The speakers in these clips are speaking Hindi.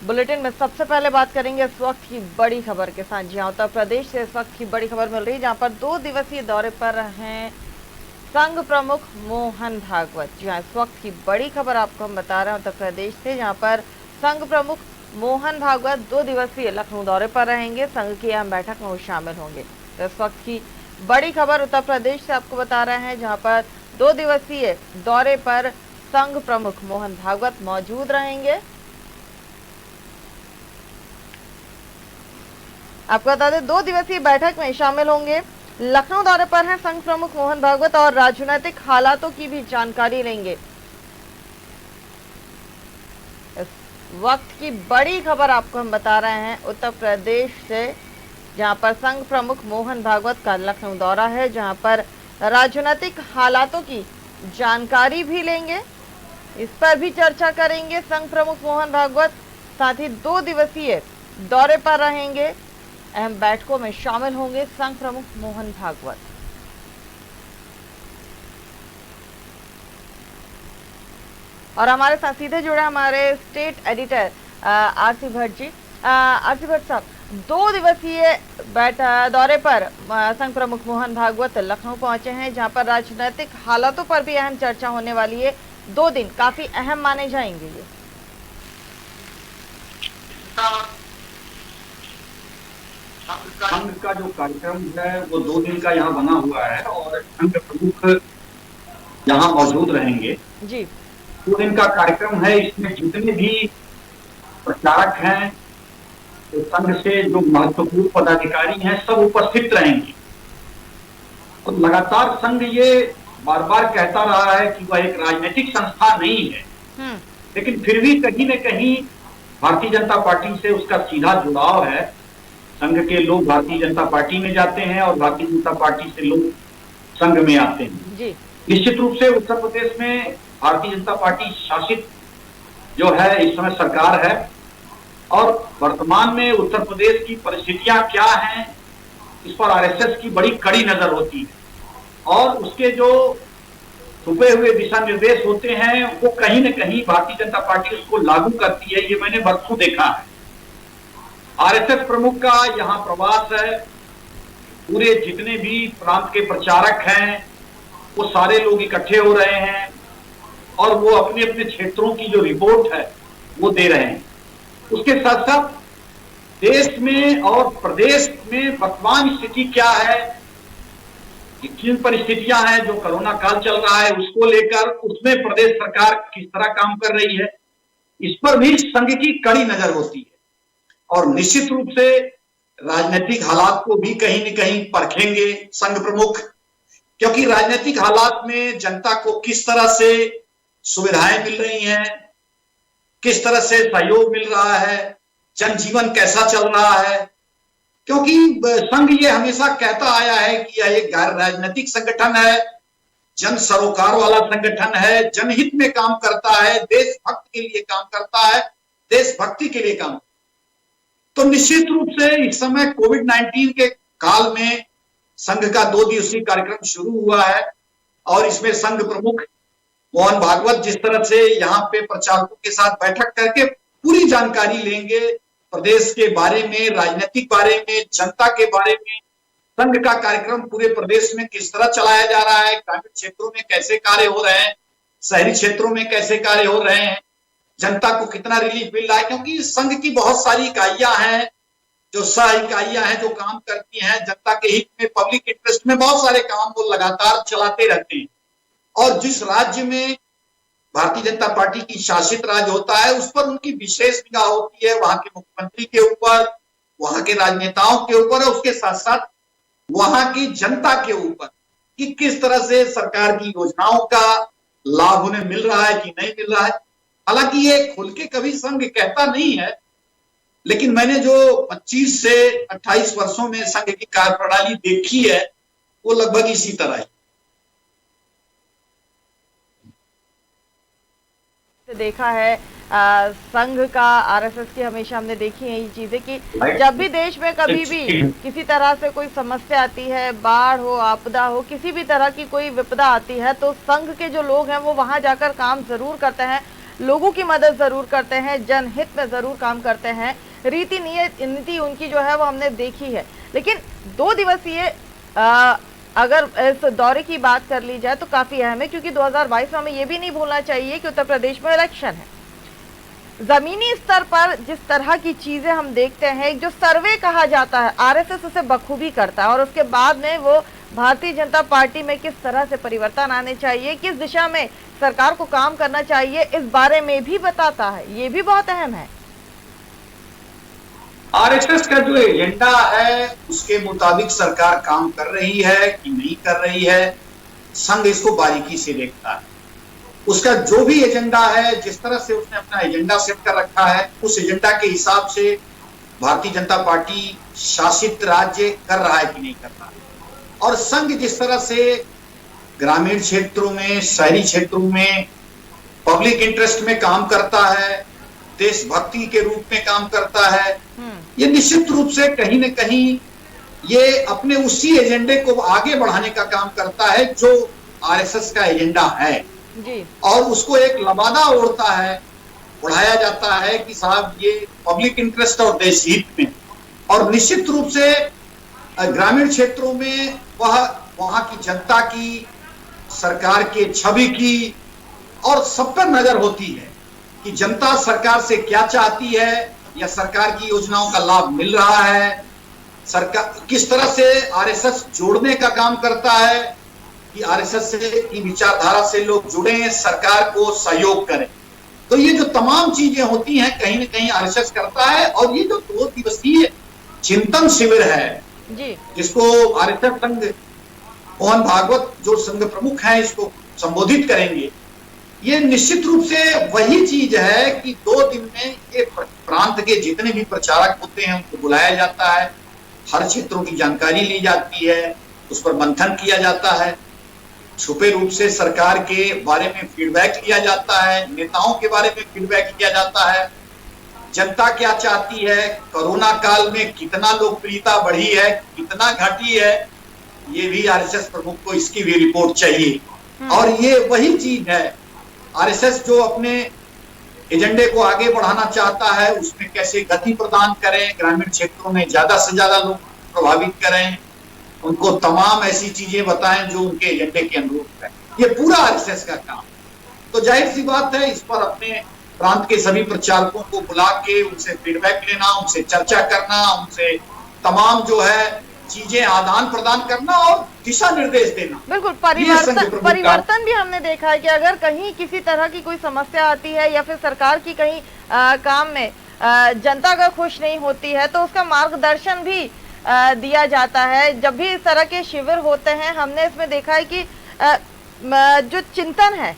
बुलेटिन में सबसे पहले बात करेंगे इस वक्त की बड़ी खबर के साथ। जी हाँ, उत्तर प्रदेश से इस वक्त की बड़ी खबर मिल रही है, जहां पर 2 दिवसीय दौरे पर हैं संघ प्रमुख मोहन भागवत। जी हाँ, इस वक्त की बड़ी खबर आपको हम बता रहे हैं उत्तर प्रदेश से, जहां पर संघ प्रमुख मोहन भागवत 2 दिवसीय लखनऊ दौरे पर रहेंगे। संघ की अहम बैठक में वो शामिल होंगे। तो इस वक्त की बड़ी खबर उत्तर प्रदेश से आपको बता रहे हैं, जहां पर 2 दिवसीय दौरे पर संघ प्रमुख मोहन भागवत मौजूद रहेंगे। आपको बता दें, 2 दिवसीय बैठक में शामिल होंगे। लखनऊ दौरे पर हैं संघ प्रमुख मोहन भागवत और राजनीतिक हालातों की भी जानकारी लेंगे। इस वक्त की बड़ी खबर आपको हम बता रहे हैं उत्तर प्रदेश से, जहां पर संघ प्रमुख मोहन भागवत का लखनऊ दौरा है, जहां पर राजनीतिक हालातों की जानकारी भी लेंगे। इस पर भी चर्चा करेंगे संघ प्रमुख मोहन भागवत। साथ ही 2 दिवसीय दौरे पर रहेंगे, अहम बैठकों में शामिल होंगे संघ प्रमुख मोहन भागवत। और हमारे साथ सीधे जुड़े हमारे state editor RC Bhatt ji. RC Bhatt साहब, 2 दिवसीय दौरे पर संघ प्रमुख मोहन भागवत लखनऊ पहुंचे हैं, जहां पर राजनीतिक हालातों पर भी अहम चर्चा होने वाली है। 2 दिन काफी अहम माने जाएंगे ये। संघ का जो कार्यक्रम है वो 2 दिन का यहाँ बना हुआ है और संघ प्रमुख यहाँ मौजूद रहेंगे जी। 2 दिन का कार्यक्रम है। इसमें जितने भी प्रचारक हैं, तो संघ से जो महत्वपूर्ण पदाधिकारी हैं, सब उपस्थित रहेंगे। और लगातार संघ ये बार बार कहता रहा है कि वह एक राजनीतिक संस्था नहीं है, लेकिन फिर भी कहीं न कहीं भारतीय जनता पार्टी से उसका सीधा जुड़ाव है। संघ के लोग भारतीय जनता पार्टी में जाते हैं और भारतीय जनता पार्टी से लोग संघ में आते हैं। जी। निश्चित रूप से उत्तर प्रदेश में भारतीय जनता पार्टी शासित जो है इस समय सरकार है, और वर्तमान में उत्तर प्रदेश की परिस्थितियां क्या हैं, इस पर आरएसएस की बड़ी कड़ी नजर होती है और उसके जो छुपे हुए दिशा निर्देश होते हैं वो कहीं न कहीं भारतीय जनता पार्टी उसको लागू करती है। ये मैंने बरसों देखा है। आरएसएस प्रमुख का यहाँ प्रवास है। पूरे जितने भी प्रांत के प्रचारक हैं वो सारे लोग इकट्ठे हो रहे हैं और वो अपने अपने क्षेत्रों की जो रिपोर्ट है वो दे रहे हैं। उसके साथ साथ देश में और प्रदेश में वर्तमान स्थिति क्या है, किन परिस्थितियां हैं, जो कोरोना काल चल रहा है उसको लेकर उसमें प्रदेश सरकार किस तरह काम कर रही है, इस पर भी संघ की कड़ी नजर होती है। और निश्चित रूप से राजनीतिक हालात को भी कहीं न कहीं परखेंगे संघ प्रमुख, क्योंकि राजनीतिक हालात में जनता को किस तरह से सुविधाएं मिल रही हैं, किस तरह से सहयोग मिल रहा है, जनजीवन कैसा चल रहा है। क्योंकि संघ ये हमेशा कहता आया है कि यह एक गैर राजनीतिक संगठन है, जन सरोकार वाला संगठन है, जनहित में काम करता है, देशभक्त के लिए काम करता है, देशभक्ति के लिए काम। तो निश्चित रूप से इस समय कोविड-19 के काल में संघ का 2 दिवसीय कार्यक्रम शुरू हुआ है और इसमें संघ प्रमुख मोहन भागवत जिस तरह से यहाँ पे प्रचारकों के साथ बैठक करके पूरी जानकारी लेंगे प्रदेश के बारे में, राजनीतिक बारे में, जनता के बारे में, संघ का कार्यक्रम पूरे प्रदेश में किस तरह चलाया जा रहा है, ग्रामीण क्षेत्रों में कैसे कार्य हो रहे हैं, शहरी क्षेत्रों में कैसे कार्य हो रहे हैं, जनता को कितना रिलीफ मिल रहा है। क्योंकि संघ की बहुत सारी इकाइयां हैं, जो सह इकाइयां हैं जो काम करती हैं जनता के हित में, पब्लिक इंटरेस्ट में, बहुत सारे काम वो लगातार चलाते रहते हैं। और जिस राज्य में भारतीय जनता पार्टी की शासित राज्य होता है उस पर उनकी विशेष निगाह होती है, वहां के मुख्यमंत्री के ऊपर, वहां के राजनेताओं के ऊपर और उसके साथ साथ वहां की जनता के ऊपर कि किस तरह से सरकार की योजनाओं का लाभ उन्हें मिल रहा है कि नहीं मिल रहा है। हालांकि ये खुल के कभी संघ कहता नहीं है, लेकिन मैंने जो 25 से 28 वर्षों में संघ की कार्यप्रणाली देखी है वो लगभग इसी तरह है। देखा है संघ का, आरएसएस की हमेशा हमने देखी है ये चीजें कि जब भी देश में कभी भी किसी तरह से कोई समस्या आती है, बाढ़ हो, आपदा हो, किसी भी तरह की कोई विपदा आती है, तो संघ के जो लोग हैं वो वहां जाकर काम जरूर करते हैं। लोगों की मदद जरूर करते हैं, जनहित में जरूर काम करते हैं, रीति नीति उनकी जो है वो हमने देखी है। लेकिन 2 दिवसीय अगर इस दौरे की बात कर ली जाए तो काफी अहम है, क्योंकि 2022 में हमें ये भी नहीं भूलना चाहिए कि उत्तर प्रदेश में इलेक्शन है। जमीनी स्तर पर जिस तरह की चीजें हम देखते हैं, जो सर्वे कहा जाता है, आरएसएस उसे बखूबी करता है और उसके बाद में वो भारतीय जनता पार्टी में किस तरह से परिवर्तन आने चाहिए, किस दिशा में सरकार को काम करना चाहिए, इस बारे में भी बताता है। ये भी बहुत अहम है। आरएसएस का जो एजेंडा है उसके मुताबिक सरकार काम कर रही है कि नहीं कर रही है, संघ इसको बारीकी से देखता है। उसका जो भी एजेंडा है, जिस तरह से उसने अपना एजेंडा सेट कर रखा है, उस एजेंडा के हिसाब से भारतीय जनता पार्टी शासित राज्य कर रहा है कि नहीं कर रहा है। और संघ जिस तरह से ग्रामीण क्षेत्रों में, शहरी क्षेत्रों में पब्लिक इंटरेस्ट में काम करता है, देशभक्ति के रूप में काम करता है, ये निश्चित रूप से कहीं न कहीं ये अपने उसी एजेंडे को आगे बढ़ाने का काम करता है जो आरएसएस का एजेंडा है जी। और उसको एक लबादा ओढ़ता है, बढ़ाया जाता है कि साहब ये पब्लिक इंटरेस्ट और देश हित में। और निश्चित रूप से ग्रामीण क्षेत्रों में वहां की जनता की, सरकार के छवि की और सब पर नजर होती है कि जनता सरकार से क्या चाहती है या सरकार की योजनाओं का लाभ मिल रहा है, सरकार किस तरह से आरएसएस जोड़ने का काम करता है कि आरएसएस से की विचारधारा से लोग जुड़े, सरकार को सहयोग करें। तो ये जो तमाम चीजें होती हैं कहीं न कहीं आरएसएस करता है। और ये जो 2 दिवसीय चिंतन शिविर है जी, जिसको आरएसएस संघ मोहन भागवत जो संघ प्रमुख हैं इसको संबोधित करेंगे, ये निश्चित रूप से वही चीज है कि 2 दिन में ये प्रांत के जितने भी प्रचारक होते हैं उनको बुलाया जाता है, हर क्षेत्रों की जानकारी ली जाती है, उस पर मंथन किया जाता है, छुपे रूप से सरकार के बारे में फीडबैक लिया जाता है, नेताओं के बारे में फीडबैक लिया जाता है, जनता क्या चाहती है, कोरोना काल में कितना लोकप्रियता बढ़ी है, कितना घटी है, ये भी आरएसएस प्रमुख को इसकी भी रिपोर्ट चाहिए। और ये वही चीज है आरएसएस जो अपने एजेंडे को आगे बढ़ाना चाहता है, उसमें कैसे गति प्रदान करें, ग्रामीण क्षेत्रों में ज्यादा से ज्यादा लोग प्रभावित करें, उनको तमाम ऐसी चीजें बताएं जो उनके एजेंडे के अनुरूप है। ये पूरा आरएसएस का काम। तो जाहिर सी बात है इस पर अपने प्रांत के सभी प्रचारकों को बुला के उनसे फीडबैक लेना, उनसे चर्चा करना, उनसे तमाम जो है चीजें आदान प्रदान करना और दिशा निर्देश देना। बिल्कुल, परिवर्तन भी हमने देखा है कि अगर कहीं किसी तरह की कोई समस्या आती है या फिर सरकार की कहीं काम में जनता अगर खुश नहीं होती है तो उसका मार्गदर्शन भी दिया जाता है। जब भी इस तरह के शिविर होते हैं हमने इसमें देखा है कि जो चिंतन है,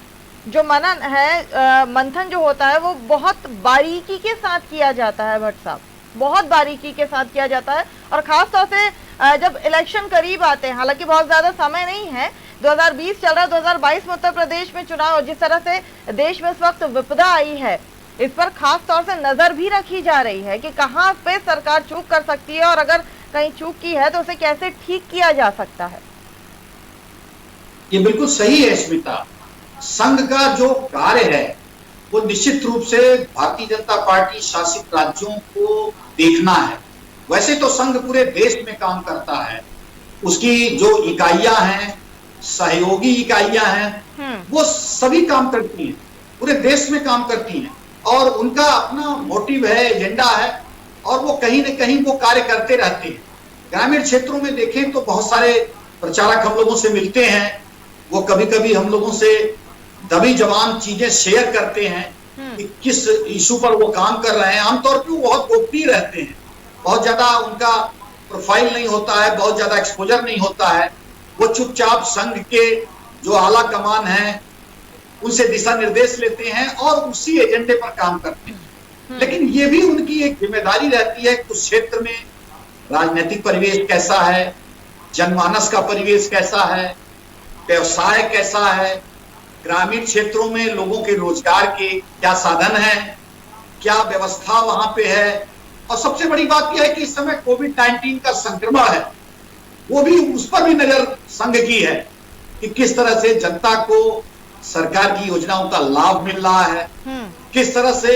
जो मनन है, मंथन जो होता है वो बहुत बारीकी के साथ किया जाता है। भट्ट साहब, बहुत बारीकी के साथ किया जाता है। और खास तौर से जब इलेक्शन करीब आते हैं, हालांकि बहुत ज्यादा समय नहीं है, 2020 चल रहा है, 2022 में उत्तर प्रदेश में चुनाव, जिस तरह से देश में इस वक्त विपदा आई है, इस पर खास तौर से नजर भी रखी जा रही है कि कहां पे सरकार चूक कर सकती है और अगर कहीं चूक की है तो उसे कैसे ठीक किया जा सकता है। ये बिल्कुल सही है स्मिता। संघ का जो कार्य है वो निश्चित रूप से भारतीय जनता पार्टी शासित राज्यों को देखना है। वैसे तो संघ पूरे देश में काम करता है, उसकी जो इकाइयां हैं, सहयोगी इकाइयां हैं, वो सभी काम करती हैं, पूरे देश में काम करती हैं और उनका अपना मोटिव है, एजेंडा है और वो कहीं न कहीं वो कार्य करते रहते हैं। ग्रामीण क्षेत्रों में देखें तो बहुत सारे प्रचारक हम लोगों से मिलते हैं, वो कभी कभी हम लोगों से दबी जबान चीजें शेयर करते हैं कि किस इशू पर वो काम कर रहे हैं। आमतौर पर वो बहुत गोपनीय रहते हैं, बहुत ज्यादा उनका प्रोफाइल नहीं होता है, बहुत ज्यादा एक्सपोजर नहीं होता है। वो चुपचाप संघ के जो आला कमान है उनसे दिशा निर्देश लेते हैं और उसी एजेंडे पर काम करते हैं। लेकिन ये भी उनकी एक जिम्मेदारी रहती है कि उस क्षेत्र में राजनीतिक परिवेश कैसा है, जनमानस का परिवेश कैसा है, व्यवसाय कैसा है, ग्रामीण क्षेत्रों में लोगों के रोजगार के क्या साधन है, क्या व्यवस्था वहां पे है। और सबसे बड़ी बात यह है कि इस समय कोविड-19 का संक्रमण है, वो भी उस पर भी नजर संघ की है कि किस तरह से जनता को सरकार की योजनाओं का लाभ मिल रहा है, किस तरह से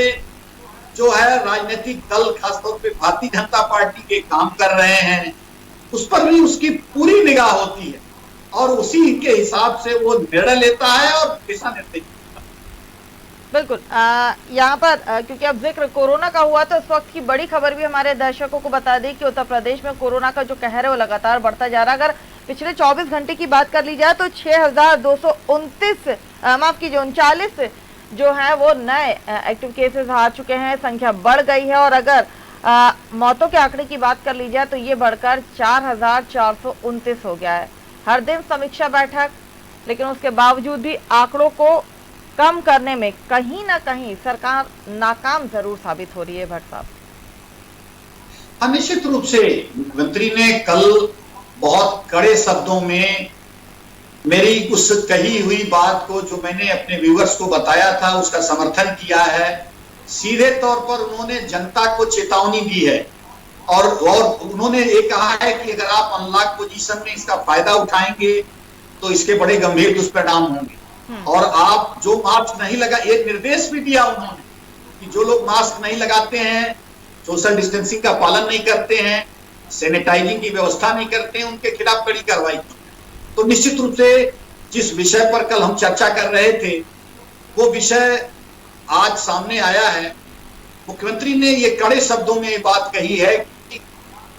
जो है राजनीतिक दल खासतौर पे भारतीय जनता पार्टी के काम कर रहे हैं, उस पर भी उसकी पूरी निगाह होती है और उसी के हिसाब से वो निर्णय लेता है और दिशा निर्देश। बिल्कुल। यहाँ पर क्योंकि अब जिक्र कोरोना का हुआ तो इस वक्त की बड़ी खबर भी हमारे दर्शकों को बता दें कि उत्तर प्रदेश में कोरोना का जो कहर है वो लगातार बढ़ता जा रहा है। अगर पिछले 24 घंटे की बात कर ली जाए तो 6,229 माफ कीजिए 39 जो है वो नए एक्टिव केसेस आ चुके हैं, संख्या बढ़ गई है। और अगर मौतों के आंकड़े की बात कर ली जाए तो ये बढ़कर 4,429 हो गया है। हर दिन समीक्षा बैठक, लेकिन उसके बावजूद भी आंकड़ों को कम करने में कहीं ना कहीं सरकार नाकाम जरूर साबित हो रही है। भट्ट साहब, निश्चित रूप से मुख्यमंत्री ने कल बहुत कड़े शब्दों में मेरी उस कही हुई बात को, जो मैंने अपने व्यूअर्स को बताया था, उसका समर्थन किया है। सीधे तौर पर उन्होंने जनता को चेतावनी दी है और उन्होंने ये कहा है कि अगर आप अनलॉक पोजीशन में इसका फायदा उठाएंगे तो इसके बड़े गंभीर दुष्परिणाम होंगे। और आप जो मास्क नहीं लगा, एक निर्देश भी दिया उन्होंने कि जो लोग मास्क नहीं लगाते हैं, सोशल डिस्टेंसिंग का पालन नहीं करते हैं, सैनिटाइजिंग की व्यवस्था नहीं करते हैं, उनके खिलाफ कड़ी कार्रवाई की। तो निश्चित रूप से जिस विषय पर कल हम चर्चा कर रहे थे वो विषय आज सामने आया है। मुख्यमंत्री ने ये कड़े शब्दों में बात कही है कि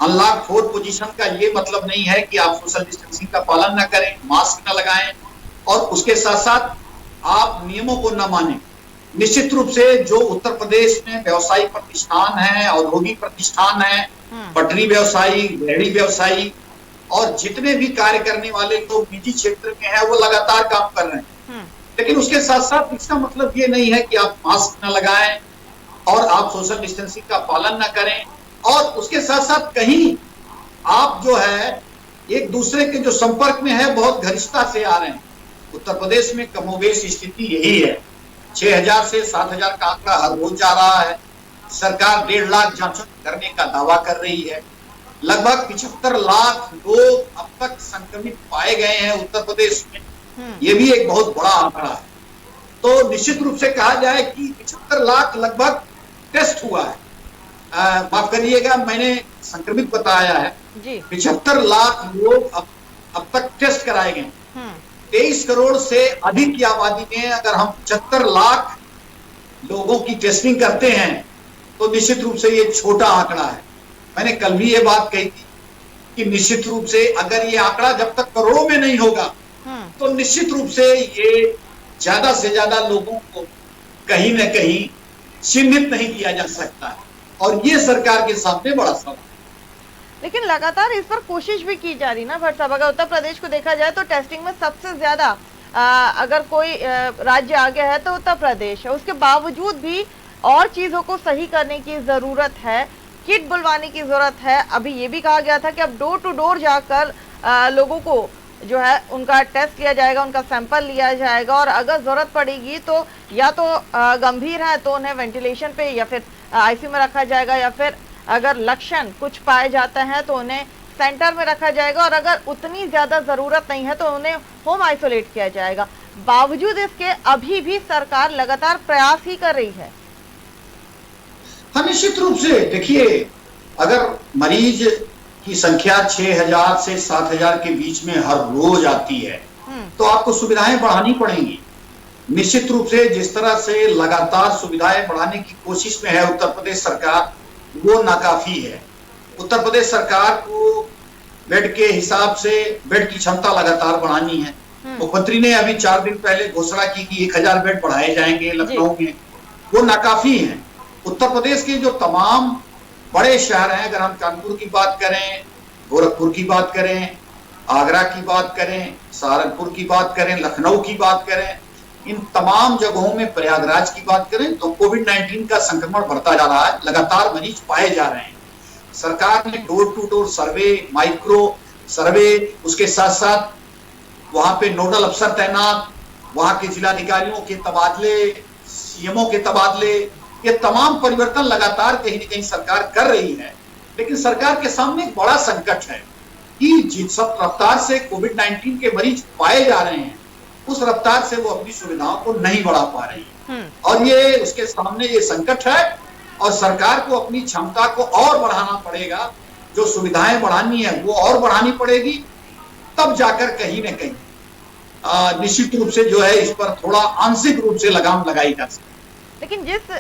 अनलॉक 4 पोजीशन का ये मतलब नहीं है कि आप सोशल डिस्टेंसिंग का पालन न करें, मास्क न लगाएं और उसके साथ साथ आप नियमों को न मानें। निश्चित रूप से जो उत्तर प्रदेश में व्यवसायिक प्रतिष्ठान है, औद्योगिक प्रतिष्ठान है, पटरी व्यवसायी, रेहड़ी व्यवसायी और जितने भी कार्य करने वाले लोग निजी क्षेत्र में हैं, वो लगातार काम कर रहे हैं। लेकिन उसके साथ साथ इसका मतलब ये नहीं है कि आप मास्क न लगाएं और आप सोशल डिस्टेंसिंग का पालन न करें और उसके साथ साथ कहीं आप जो है एक दूसरे के जो संपर्क में है बहुत घनिष्ठता से आ रहे हैं। उत्तर प्रदेश में कमोबेश स्थिति यही है। 6,000 से 7,000 का आंकड़ा हर रोज जा रहा है। सरकार 1.5 लाख जांचें करने का दावा कर रही है। लगभग 75 लाख लोग अब तक संक्रमित पाए गए हैं उत्तर प्रदेश में। ये भी एक बहुत बड़ा आंकड़ा है। तो निश्चित रूप से कहा जाए कि 75 लाख लगभग टेस्ट हुआ है। माफ करिएगा, मैंने संक्रमित बताया है। 75 लाख लोग अब तक टेस्ट कराए गए। 23 करोड़ से अधिक की आबादी में अगर हम 75 लाख लोगों की टेस्टिंग करते हैं तो निश्चित रूप से ये छोटा आंकड़ा है। मैंने कल भी ये बात कही थी कि निश्चित रूप से अगर ये आंकड़ा जब तक करोड़ों में नहीं होगा तो निश्चित रूप से ये ज्यादा से ज्यादा लोगों को कहीं न कहीं चिन्हित नहीं किया जा सकता है और ये सरकार के सामने बड़ा सवाल। लेकिन लगातार इस पर कोशिश भी की जा रही ना भट्ट साहब। अगर उत्तर प्रदेश को देखा जाए तो टेस्टिंग में सबसे ज्यादा अगर कोई राज्य आगे है तो उत्तर प्रदेश है। उसके बावजूद भी और चीजों को सही करने की जरूरत है, किट बुलवाने की जरूरत है। अभी ये भी कहा गया था कि अब डोर टू डोर जाकर लोगों को जो है उनका टेस्ट किया जाएगा, उनका सैंपल लिया जाएगा और अगर जरूरत पड़ेगी तो या तो गंभीर है तो उन्हें वेंटिलेशन पे या फिर आईसीयू में रखा जाएगा, या फिर अगर लक्षण कुछ पाए जाते हैं तो उन्हें सेंटर में रखा जाएगा और अगर उतनी ज्यादा जरूरत नहीं है तो उन्हें होम आइसोलेट किया जाएगा। बावजूद इसके अभी भी सरकार लगातार प्रयास ही कर रही है। हाँ, निश्चित रूप से देखिए, अगर मरीज की संख्या 6,000 से 7,000 के बीच में हर रोज आती है तो आपको सुविधाएं बढ़ानी पड़ेंगी। निश्चित रूप से जिस तरह से लगातार सुविधाएं बढ़ाने की कोशिश में है उत्तर प्रदेश सरकार, वो नाकाफी है। उत्तर प्रदेश सरकार को बेड के हिसाब से बेड की क्षमता लगातार बढ़ानी है। मुख्यमंत्री ने अभी 4 दिन पहले घोषणा की कि 1,000 बेड बढ़ाए जाएंगे लखनऊ में, वो नाकाफी है। उत्तर प्रदेश के जो तमाम बड़े शहर हैं, अगर हम कानपुर की बात करें, गोरखपुर की बात करें, आगरा की बात करें, सहारनपुर की बात करें, लखनऊ की बात करें, इन तमाम जगहों में, प्रयागराज की बात करें तो कोविड-19 का संक्रमण बढ़ता जा रहा है, लगातार मरीज पाए जा रहे हैं। सरकार ने door to door survey, micro survey, उसके साथ साथ वहां पे नोडल अफसर तैनात, वहां के जिलाधिकारियों के तबादले, सीएमओ के तबादले, ये तमाम परिवर्तन लगातार कहीं न कहीं सरकार कर रही है। लेकिन सरकार के सामने एक बड़ा संकट है कि जिस रफ्तार से कोविड-19 के मरीज पाए जा रहे हैं उस रफ्तार से वो अपनी सुविधाओं को नहीं बढ़ा पा रही है। हम्म। और ये उसके सामने ये संकट है और सरकार को अपनी क्षमता को और बढ़ाना पड़ेगा। जो सुविधाएं बढ़ानी है वो और बढ़ानी पड़ेगी, तब जाकर कहीं न कहीं निश्चित रूप से जो है इस पर थोड़ा आंशिक रूप से लगाम लगाई जा सकती है। लेकिन जिस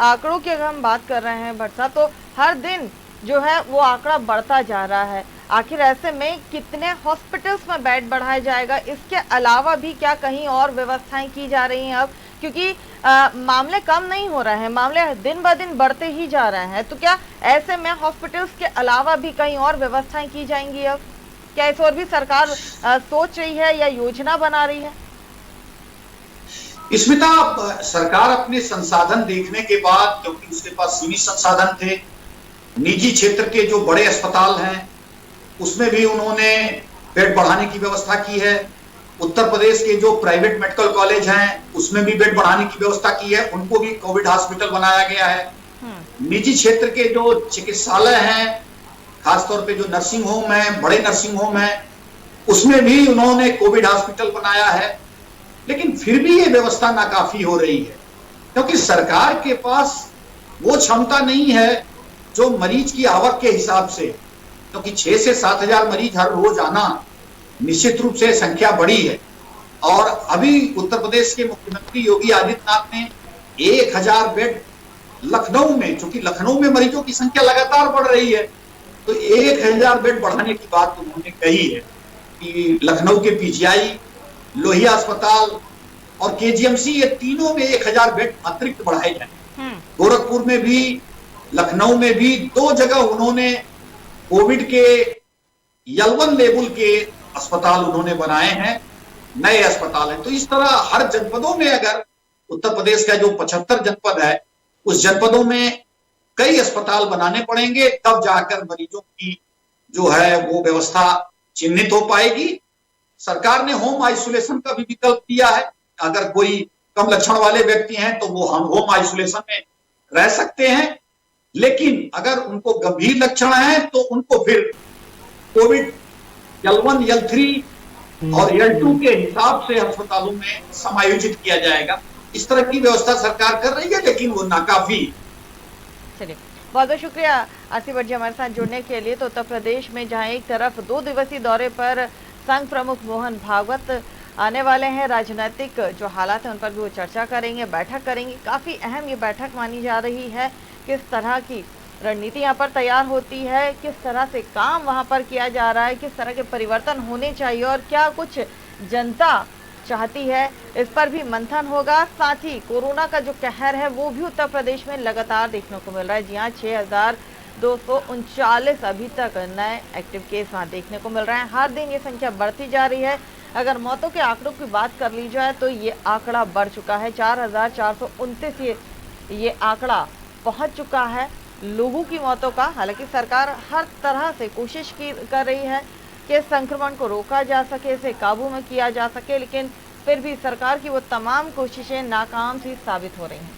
आंकड़ों की अगर हम बात कर रहे हैं भट्ट साहब, तो हर दिन जो है वो आंकड़ा बढ़ता जा रहा है। आखिर ऐसे में कितने हॉस्पिटल्स में बेड बढ़ाया जाएगा? इसके अलावा भी क्या कहीं और व्यवस्थाएं की जा रही हैं अब? क्योंकि मामले कम नहीं हो रहे हैं, मामले दिन ब दिन बढ़ते ही जा रहे हैं। तो क्या ऐसे में हॉस्पिटल्स के अलावा भी कहीं और व्यवस्थाएं की जाएंगी अब? क्या इस और भी सरकार सोच रही है या योजना बना रही है? स्मिता, सरकार अपने संसाधन देखने के बाद, क्योंकि उसके पास सीमित संसाधन थे, निजी क्षेत्र के जो बड़े अस्पताल हैं उसमें भी उन्होंने बेड बढ़ाने की व्यवस्था की है। उत्तर प्रदेश के जो प्राइवेट मेडिकल कॉलेज हैं उसमें भी बेड बढ़ाने की व्यवस्था की है, उनको भी कोविड हॉस्पिटल बनाया गया है। निजी क्षेत्र के जो चिकित्सालय हैं, खासतौर पे जो नर्सिंग होम है, बड़े नर्सिंग होम है, उसमें भी उन्होंने कोविड हॉस्पिटल बनाया है। लेकिन फिर भी ये व्यवस्था नाकाफी हो रही है, क्योंकि सरकार के पास वो क्षमता नहीं है जो मरीज की आवक के हिसाब से, क्योंकि 6 से 7 हजार मरीज हर रोज आना निश्चित रूप से संख्या बड़ी है। और अभी उत्तर प्रदेश के मुख्यमंत्री योगी आदित्यनाथ ने 1000 बेड लखनऊ में, चूंकि लखनऊ में मरीजों की संख्या लगातार बढ़ रही है, तो 1000 बेड बढ़ाने की बात उन्होंने कही है कि लखनऊ के पीजीआई, लोहिया अस्पताल और केजीएमसी, ये तीनों में 1000 बेड अतिरिक्त बढ़ाए जाए। गोरखपुर में भी, लखनऊ में भी 2 जगह उन्होंने कोविड के L1 लेवल के अस्पताल उन्होंने बनाए हैं, नए अस्पताल हैं। तो इस तरह हर जनपदों में, अगर उत्तर प्रदेश का जो 75 जनपद है, उस जनपदों में कई अस्पताल बनाने पड़ेंगे, तब जाकर मरीजों की जो है वो व्यवस्था चिन्हित हो पाएगी। सरकार ने होम आइसोलेशन का भी विकल्प दिया है। अगर कोई कम लक्षण वाले व्यक्ति हैं तो वो हम होम आइसोलेशन में रह सकते हैं, लेकिन अगर उनको गंभीर लक्षण हैं तो उनको फिर कोविड L1, L3 और L2 के हिसाब से अस्पतालों में समायोजित किया जाएगा। इस तरह की व्यवस्था सरकार कर रही है, लेकिन वो नाकाफी। चलिए, बहुत बहुत शुक्रिया आसिफ भट्ट जी हमारे साथ जुड़ने के लिए। तो उत्तर प्रदेश में जहां एक तरफ 2 दिवसीय दौरे पर संघ प्रमुख मोहन भागवत आने वाले हैं, राजनीतिक जो हालात हैं उन पर भी वो चर्चा करेंगे, बैठक करेंगे। काफ़ी अहम ये बैठक मानी जा रही है। किस तरह की रणनीति यहाँ पर तैयार होती है, किस तरह से काम वहाँ पर किया जा रहा है, किस तरह के परिवर्तन होने चाहिए और क्या कुछ जनता चाहती है, इस पर भी मंथन होगा। साथ ही कोरोना का जो कहर है वो भी उत्तर प्रदेश में लगातार देखने को मिल रहा है। जी हाँ, 6239 अभी तक नए एक्टिव केस वहाँ देखने को मिल रहे हैं। हर दिन ये संख्या बढ़ती जा रही है। अगर मौतों के आंकड़ों की बात कर ली जाए तो ये आंकड़ा बढ़ चुका है, 4429 ये आंकड़ा पहुंच चुका है लोगों की मौतों का। हालांकि सरकार हर तरह से कोशिश कर रही है कि संक्रमण को रोका जा सके, इसे काबू में किया जा सके, लेकिन फिर भी सरकार की वो तमाम कोशिशें नाकाम सी साबित हो रही हैं।